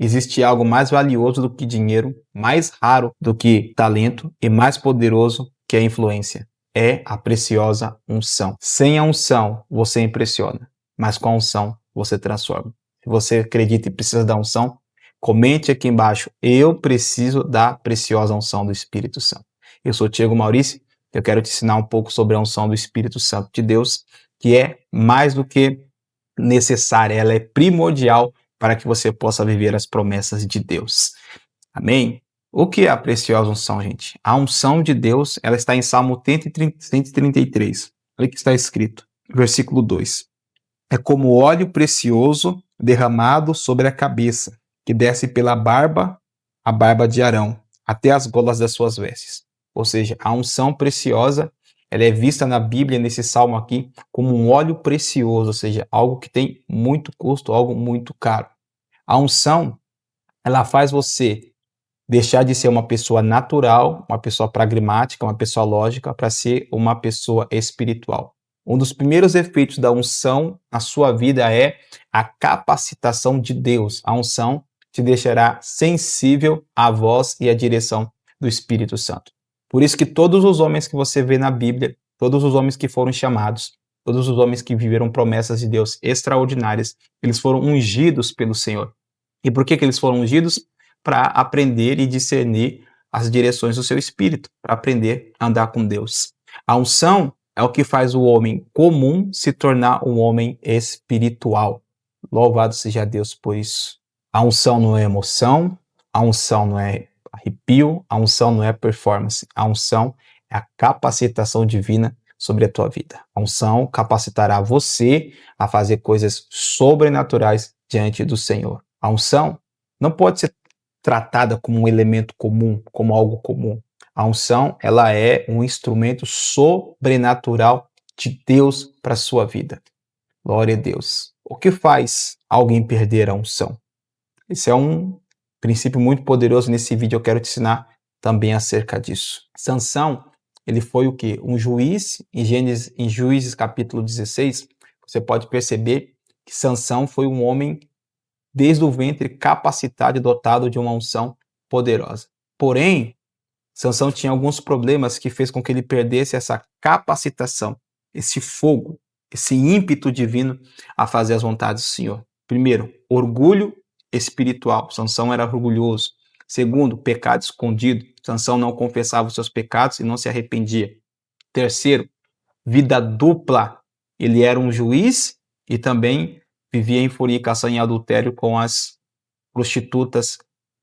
Existe algo mais valioso do que dinheiro, mais raro do que talento e mais poderoso que a influência. É a preciosa unção. Sem a unção, você impressiona, mas com a unção, você transforma. Se você acredita e precisa da unção, comente aqui embaixo: eu preciso da preciosa unção do Espírito Santo. Eu sou Thiago Maurício, eu quero te ensinar um pouco sobre a unção do Espírito Santo de Deus, que é mais do que necessária, ela é primordial para que você possa viver as promessas de Deus. Amém? O que é a preciosa unção, gente? A unção de Deus, ela está em Salmo 133. Olha o que está escrito, versículo 2. É como óleo precioso derramado sobre a cabeça, que desce pela barba, a barba de Arão, até as golas das suas vestes. Ou seja, a unção preciosa, ela é vista na Bíblia, nesse salmo aqui, como um óleo precioso, ou seja, algo que tem muito custo, algo muito caro. A unção, ela faz você deixar de ser uma pessoa natural, uma pessoa pragmática, uma pessoa lógica, para ser uma pessoa espiritual. Um dos primeiros efeitos da unção na sua vida é a capacitação de Deus. A unção te deixará sensível à voz e à direção do Espírito Santo. Por isso que todos os homens que você vê na Bíblia, todos os homens que foram chamados, todos os homens que viveram promessas de Deus extraordinárias, eles foram ungidos pelo Senhor. E por que eles foram ungidos? Para aprender e discernir as direções do seu espírito, para aprender a andar com Deus. A unção é o que faz o homem comum se tornar um homem espiritual. Louvado seja Deus por isso. A unção não é emoção, a unção não é arrepio, a unção não é performance. A unção é a capacitação divina sobre a tua vida. A unção capacitará você a fazer coisas sobrenaturais diante do Senhor. A unção não pode ser tratada como um elemento comum, como algo comum. A unção, ela é um instrumento sobrenatural de Deus para a sua vida. Glória a Deus. O que faz alguém perder a unção? Esse é um princípio muito poderoso. Nesse vídeo eu quero te ensinar também acerca disso. Sansão, ele foi o quê? Um juiz. Em Juízes capítulo 16, você pode perceber que Sansão foi um homem desde o ventre capacitado e dotado de uma unção poderosa. Porém, Sansão tinha alguns problemas que fez com que ele perdesse essa capacitação, esse fogo, esse ímpeto divino a fazer as vontades do Senhor. Primeiro, orgulho espiritual. Sansão era orgulhoso. Segundo, pecado escondido. Sansão não confessava os seus pecados e não se arrependia. Terceiro, vida dupla. Ele era um juiz e também vivia em fornicação e adultério com as prostitutas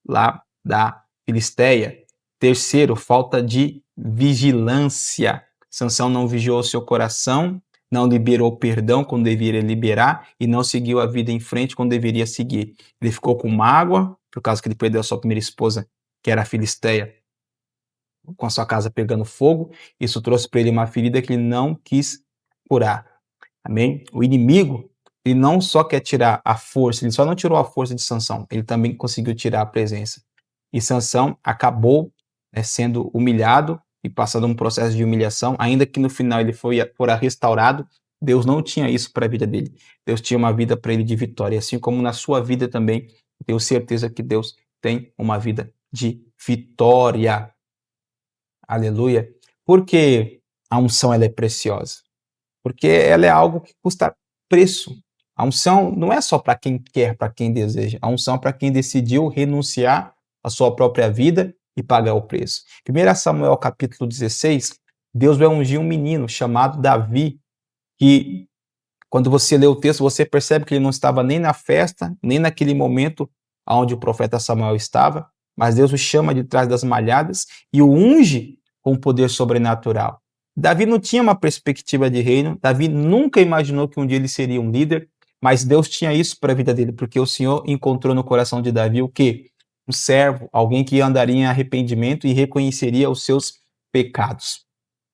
lá da Filisteia. Terceiro, falta de vigilância. Sansão não vigiou seu coração, não liberou perdão quando deveria liberar e não seguiu a vida em frente quando deveria seguir. Ele ficou com mágoa, por causa que ele perdeu a sua primeira esposa, que era a Filisteia, com a sua casa pegando fogo. Isso trouxe para ele uma ferida que ele não quis curar. Amém? O inimigo, ele não só quer tirar a força, ele só não tirou a força de Sansão, ele também conseguiu tirar a presença. E Sansão acabou sendo humilhado e passando um processo de humilhação, ainda que no final ele fora restaurado. Deus não tinha isso para a vida dele. Deus tinha uma vida para ele de vitória, assim como na sua vida também. Tenho certeza que Deus tem uma vida de vitória. Aleluia. Por que a unção ela é preciosa? Porque ela é algo que custa preço. A unção não é só para quem quer, para quem deseja. A unção é para quem decidiu renunciar à sua própria vida e pagar o preço. 1 Samuel capítulo 16, Deus vai ungir um menino chamado Davi, que quando você lê o texto, você percebe que ele não estava nem na festa, nem naquele momento onde o profeta Samuel estava, mas Deus o chama de trás das malhadas e o unge com poder sobrenatural. Davi não tinha uma perspectiva de reino, Davi nunca imaginou que um dia ele seria um líder, mas Deus tinha isso para a vida dele, porque o Senhor encontrou no coração de Davi o quê? Um servo, alguém que andaria em arrependimento e reconheceria os seus pecados.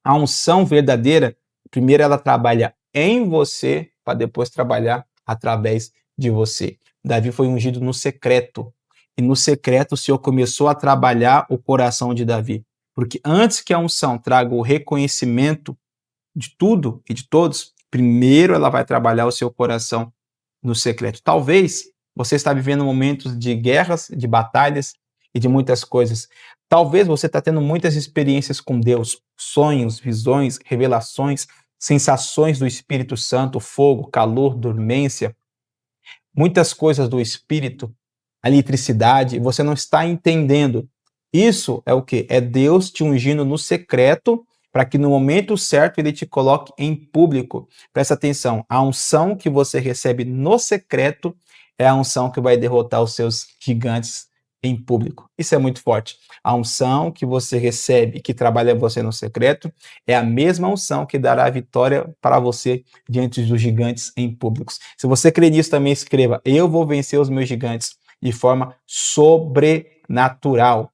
A unção verdadeira, primeiro ela trabalha em você, para depois trabalhar através de você. Davi foi ungido no secreto, e no secreto o Senhor começou a trabalhar o coração de Davi. Porque antes que a unção traga o reconhecimento de tudo e de todos, primeiro ela vai trabalhar o seu coração no secreto. Talvez Você está vivendo momentos de guerras, de batalhas e de muitas coisas. Talvez você está tendo muitas experiências com Deus, sonhos, visões, revelações, sensações do Espírito Santo, fogo, calor, dormência, muitas coisas do Espírito, a eletricidade, você não está entendendo. Isso é o quê? É Deus te ungindo no secreto para que no momento certo ele te coloque em público. Presta atenção, a unção que você recebe no secreto é a unção que vai derrotar os seus gigantes em público. Isso é muito forte. A unção que você recebe, que trabalha você no secreto, é a mesma unção que dará a vitória para você diante dos gigantes em públicos. Se você crê nisso, também escreva: eu vou vencer os meus gigantes de forma sobrenatural.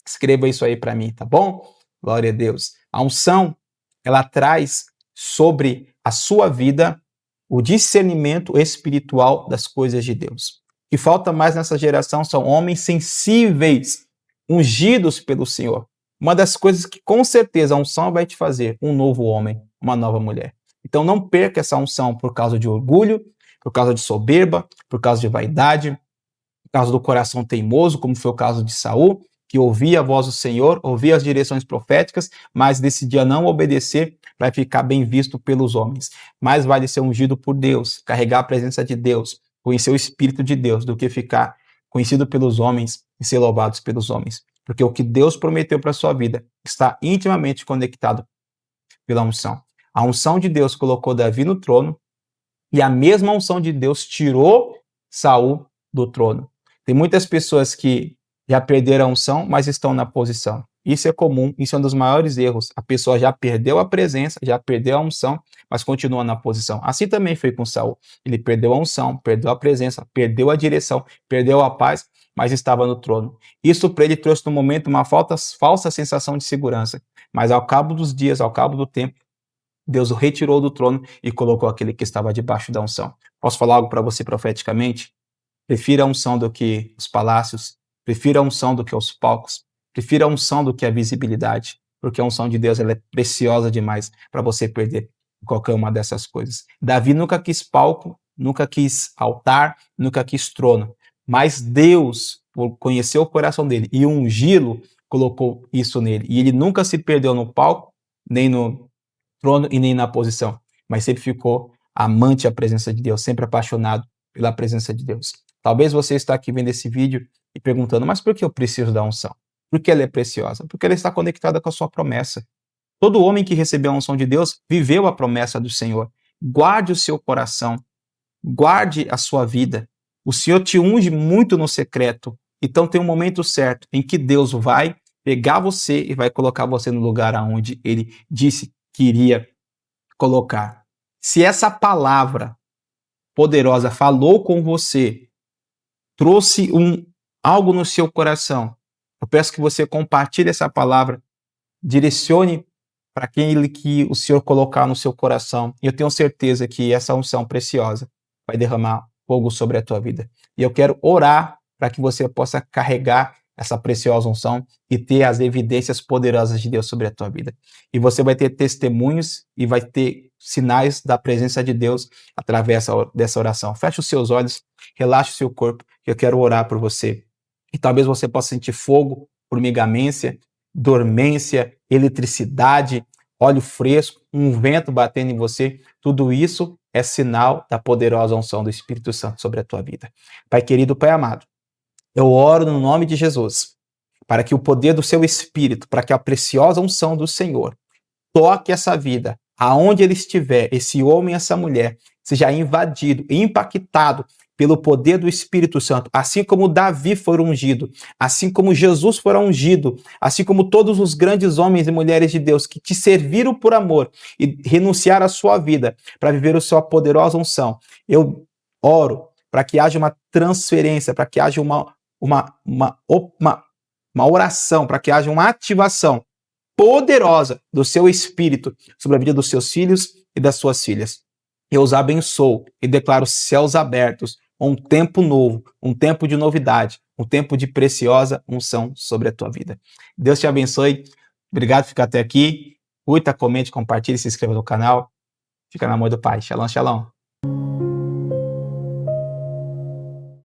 Escreva isso aí para mim, tá bom? Glória a Deus. A unção, ela traz sobre a sua vida o discernimento espiritual das coisas de Deus. O que falta mais nessa geração são homens sensíveis, ungidos pelo Senhor. Uma das coisas que com certeza a unção vai te fazer um novo homem, uma nova mulher. Então não perca essa unção por causa de orgulho, por causa de soberba, por causa de vaidade, por causa do coração teimoso, como foi o caso de Saul, que ouvia a voz do Senhor, ouvia as direções proféticas, mas decidia não obedecer para ficar bem visto pelos homens. Mais vale ser ungido por Deus, carregar a presença de Deus, conhecer o Espírito de Deus, do que ficar conhecido pelos homens e ser louvados pelos homens. Porque o que Deus prometeu para a sua vida está intimamente conectado pela unção. A unção de Deus colocou Davi no trono e a mesma unção de Deus tirou Saul do trono. Tem muitas pessoas que já perderam a unção, mas estão na posição. Isso é comum, isso é um dos maiores erros. A pessoa já perdeu a presença, já perdeu a unção, mas continua na posição. Assim também foi com Saul. Ele perdeu a unção, perdeu a presença, perdeu a direção, perdeu a paz, mas estava no trono. Isso para ele trouxe no momento uma falsa sensação de segurança. Mas ao cabo dos dias, ao cabo do tempo, Deus o retirou do trono e colocou aquele que estava debaixo da unção. Posso falar algo para você profeticamente? Prefira a unção do que os palácios, prefira a unção do que os palcos, prefira a unção do que a visibilidade, porque a unção de Deus ela é preciosa demais para você perder qualquer uma dessas coisas. Davi nunca quis palco, nunca quis altar, nunca quis trono, mas Deus, por conhecer o coração dele e ungí-lo, colocou isso nele. E ele nunca se perdeu no palco, nem no trono e nem na posição, mas sempre ficou amante à presença de Deus, sempre apaixonado pela presença de Deus. Talvez você está aqui vendo esse vídeo e perguntando, mas por que eu preciso da unção? Por que ela é preciosa? Porque ela está conectada com a sua promessa. Todo homem que recebeu a unção de Deus viveu a promessa do Senhor. Guarde o seu coração, guarde a sua vida. O Senhor te unge muito no secreto, então tem um momento certo em que Deus vai pegar você e vai colocar você no lugar aonde Ele disse que iria colocar. Se essa palavra poderosa falou com você, trouxe algo no seu coração, eu peço que você compartilhe essa palavra, direcione para aquele que o Senhor colocar no seu coração. E eu tenho certeza que essa unção preciosa vai derramar fogo sobre a tua vida. E eu quero orar para que você possa carregar essa preciosa unção e ter as evidências poderosas de Deus sobre a tua vida. E você vai ter testemunhos e vai ter sinais da presença de Deus através dessa oração. Feche os seus olhos, relaxe o seu corpo, que eu quero orar por você. E talvez você possa sentir fogo, formigamência, dormência, eletricidade, óleo fresco, um vento batendo em você. Tudo isso é sinal da poderosa unção do Espírito Santo sobre a tua vida. Pai querido, Pai amado, eu oro no nome de Jesus, para que o poder do seu Espírito, para que a preciosa unção do Senhor toque essa vida, aonde ele estiver, esse homem, essa mulher, seja invadido, impactado pelo poder do Espírito Santo, assim como Davi foi ungido, assim como Jesus foi ungido, assim como todos os grandes homens e mulheres de Deus que te serviram por amor e renunciaram à sua vida para viver a sua poderosa unção. Eu oro para que haja uma transferência, para que haja uma oração, para que haja uma ativação poderosa do seu Espírito sobre a vida dos seus filhos e das suas filhas. Eu os abençoo e declaro céus abertos, um tempo novo, um tempo de novidade, um tempo de preciosa unção sobre a tua vida. Deus te abençoe. Obrigado por ficar até aqui. Curta, comente, compartilhe, se inscreva no canal. Fica na mão do Pai. Shalom, shalom.